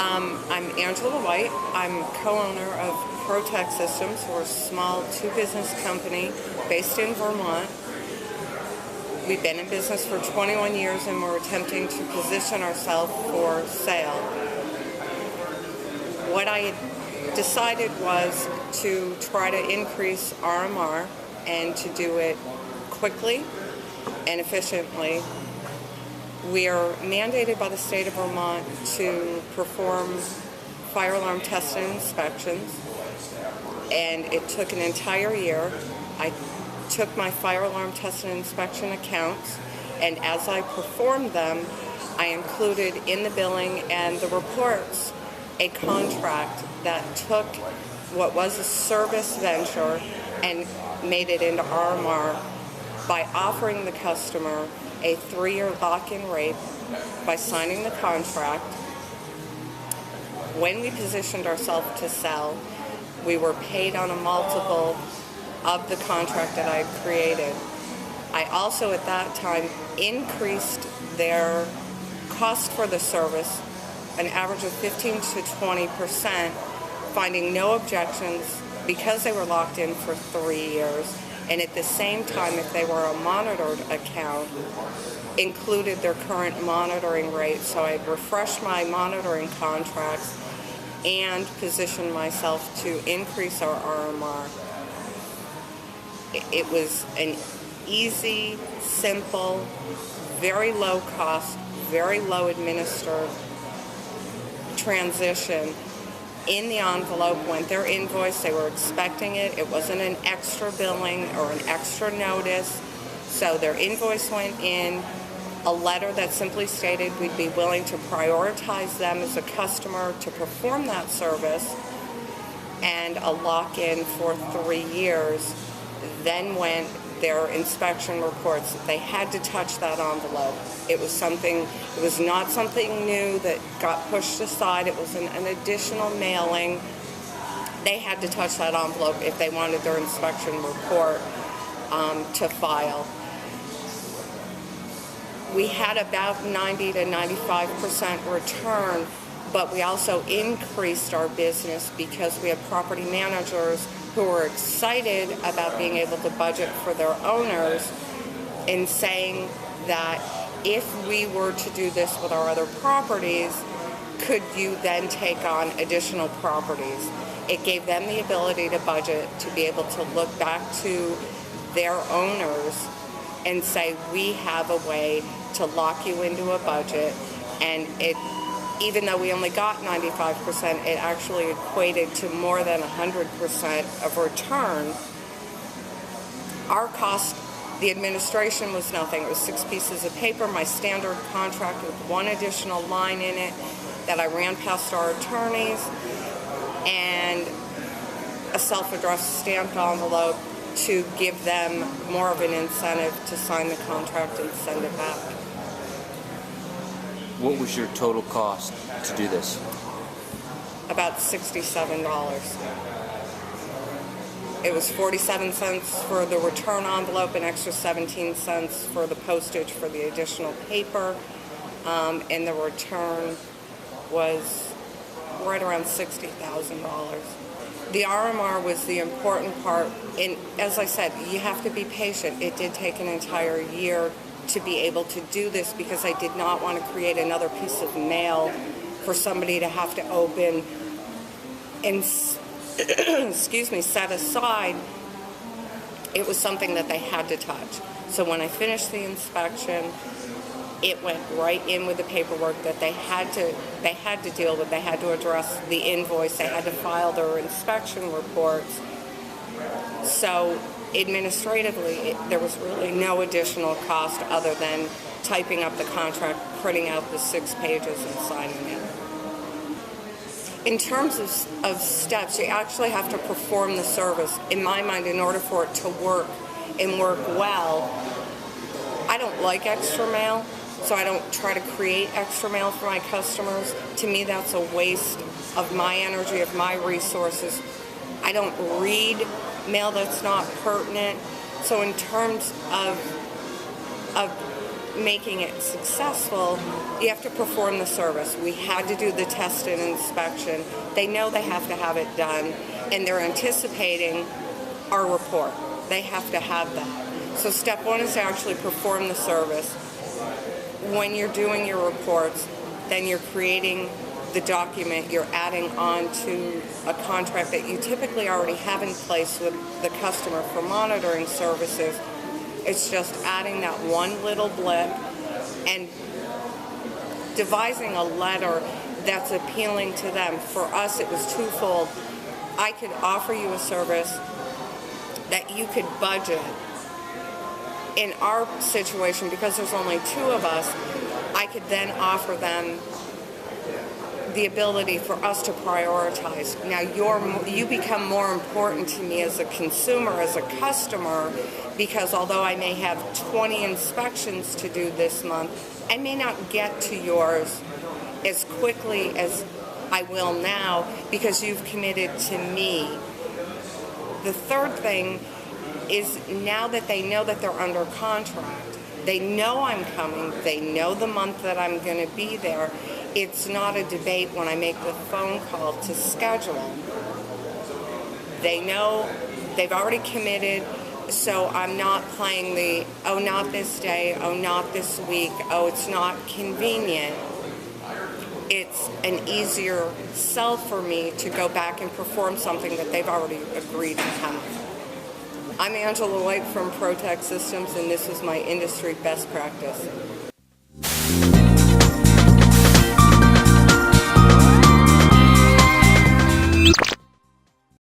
I'm Angela White. I'm co-owner of ProTech Systems. We're a small two-business company based in Vermont. We've been in business for 21 years and we're attempting to position ourselves for sale. What I decided was to try to increase RMR and to do it quickly and efficiently. We are mandated by the state of Vermont to perform fire alarm tests and inspections, and it took an entire year. I took my fire alarm test and inspection accounts, and as I performed them, I included in the billing and the reports a contract that took what was a service venture and made it into RMR by offering the customer a 3-year lock-in rate by signing the contract. When we positioned ourselves to sell, we were paid on a multiple of the contract that I had created. I also at that time increased their cost for the service an average of 15 to 20%, finding no objections because they were locked in for 3 years. And at the same time, if they were a monitored account, included their current monitoring rate. So I refreshed my monitoring contracts and positioned myself to increase our RMR. It was an easy, simple, very low cost, very low administered transition. In the envelope went their invoice. They were expecting it. It wasn't an extra billing or an extra notice. So their invoice went in, a letter that simply stated we'd be willing to prioritize them as a customer to perform that service, and a lock-in for 3 years. Then went their inspection reports. They had to touch that envelope. It was not something new that got pushed aside. It was an additional mailing. They had to touch that envelope if they wanted their inspection report to file. We had about 90 to 95% return, but we also increased our business because we had property managers who were excited about being able to budget for their owners, in saying that if we were to do this with our other properties, could you then take on additional properties? It gave them the ability to budget, to be able to look back to their owners and say, we have a way to lock you into a budget. And even though we only got 95%, it actually equated to more than 100% of return. Our cost, the administration was nothing. It was 6 pieces of paper, my standard contract with 1 additional line in it that I ran past our attorneys, and a self-addressed stamped envelope to give them more of an incentive to sign the contract and send it back. What was your total cost to do this? About $67. It was 47 cents for the return envelope, an extra 17 cents for the postage for the additional paper, and the return was right around $60,000. The RMR was the important part, and as I said, you have to be patient. It did take an entire year to be able to do this because I did not want to create another piece of mail for somebody to have to open and set aside. It was something that they had to touch. So when I finished the inspection, it went right in with the paperwork that they had to deal with. They had to address the invoice. They had to file their inspection reports. So administratively, there was really no additional cost other than typing up the contract, printing out the 6 pages, and signing it. In terms of steps, you actually have to perform the service. In my mind, in order for it to work and work well, I don't like extra mail, so I don't try to create extra mail for my customers. To me, that's a waste of my energy, of my resources. I don't read mail that's not pertinent. So in terms of making it successful, you have to perform the service. We had to do the test and inspection. They know they have to have it done, and they're anticipating our report. They have to have that. So step one is to actually perform the service. When you're doing your reports, then you're creating the document, you're adding on to a contract that you typically already have in place with the customer for monitoring services. It's just adding that one little blip and devising a letter that's appealing to them. For us, it was twofold. I could offer you a service that you could budget. In our situation, because there's only two of us, I could then offer them the ability for us to prioritize. Now you become more important to me as a consumer, as a customer, because although I may have 20 inspections to do this month, I may not get to yours as quickly as I will now because you've committed to me. The third thing is, now that they know that they're under contract, they know I'm coming, they know the month that I'm going to be there, it's not a debate when I make the phone call to schedule. They know they've already committed, so I'm not playing the, oh, not this day, oh, not this week, oh, it's not convenient. It's an easier sell for me to go back and perform something that they've already agreed to have. I'm Angela White from ProTech Systems, and this is my industry best practice.